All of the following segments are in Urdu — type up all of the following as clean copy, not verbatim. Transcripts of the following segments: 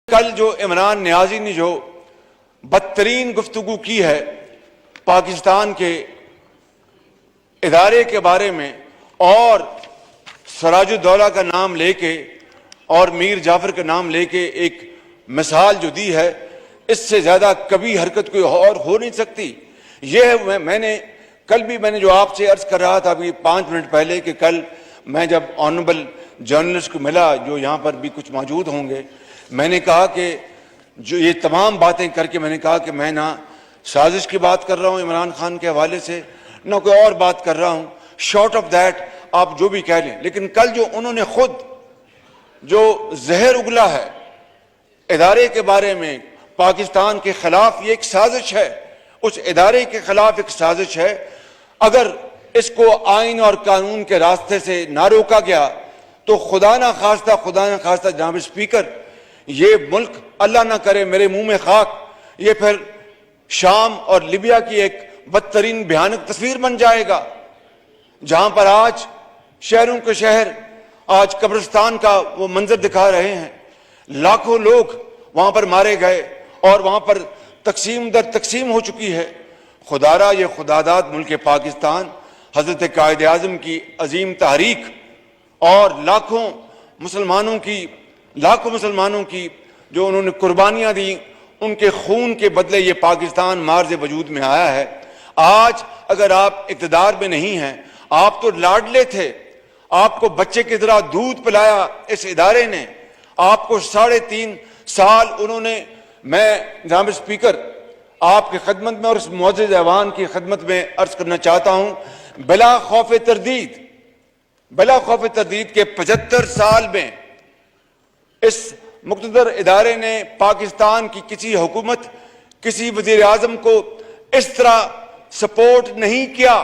کل جو عمران نیازی نے جو بدترین گفتگو کی ہے پاکستان کے ادارے کے بارے میں، اور سراج الدولہ کا نام لے کے اور میر جعفر کا نام لے کے ایک مثال جو دی ہے، اس سے زیادہ کبھی حرکت کوئی اور ہو نہیں سکتی۔ یہ میں نے جو آپ سے عرض کر رہا تھا ابھی 5 منٹ پہلے کہ کل میں جب آنریبل جرنلسٹ کو ملا جو یہاں پر بھی کچھ موجود ہوں گے، میں نے کہا کہ جو یہ تمام باتیں کر کے میں نے کہا کہ میں نہ سازش کی بات کر رہا ہوں عمران خان کے حوالے سے، نہ کوئی اور بات کر رہا ہوں، شارٹ آف دیٹ آپ جو بھی کہہ لیں۔ لیکن کل جو انہوں نے خود جو زہر اگلا ہے ادارے کے بارے میں پاکستان کے خلاف، یہ ایک سازش ہے، اس ادارے کے خلاف ایک سازش ہے۔ اگر اس کو آئین اور قانون کے راستے سے نہ روکا گیا تو خدا نہ خواستہ جناب اسپیکر، یہ ملک اللہ نہ کرے میرے منہ میں خاک، یہ پھر شام اور لیبیا کی ایک بدترین بھیانک تصویر بن جائے گا، جہاں پر آج شہروں کے شہر آج قبرستان کا وہ منظر دکھا رہے ہیں، لاکھوں لوگ وہاں پر مارے گئے اور وہاں پر تقسیم در تقسیم ہو چکی ہے۔ خدارا یہ خداداد ملک پاکستان، حضرت قائد اعظم کی عظیم تحریک اور لاکھوں مسلمانوں کی جو انہوں نے قربانیاں دی، ان کے خون کے بدلے یہ پاکستان مارز وجود میں آیا ہے۔ آج اگر آپ اقتدار میں نہیں ہیں، آپ تو لاڈلے تھے، آپ کو بچے کی طرح دودھ پلایا اس ادارے نے، آپ کو 3.5 سال انہوں نے، میں جناب اسپیکر آپ کی خدمت میں اور اس معزز ایوان کی خدمت میں عرض کرنا چاہتا ہوں، بلا خوف تردید کے 75 سال میں اس مقتدر ادارے نے پاکستان کی کسی حکومت، کسی وزیر اعظم کو اس طرح سپورٹ نہیں کیا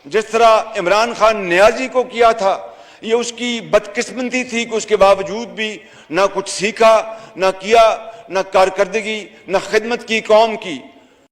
جس طرح عمران خان نیازی کو کیا تھا۔ یہ اس کی بدقسمتی تھی کہ اس کے باوجود بھی نہ کچھ سیکھا، نہ کیا، نہ کارکردگی، نہ خدمت کی قوم کی۔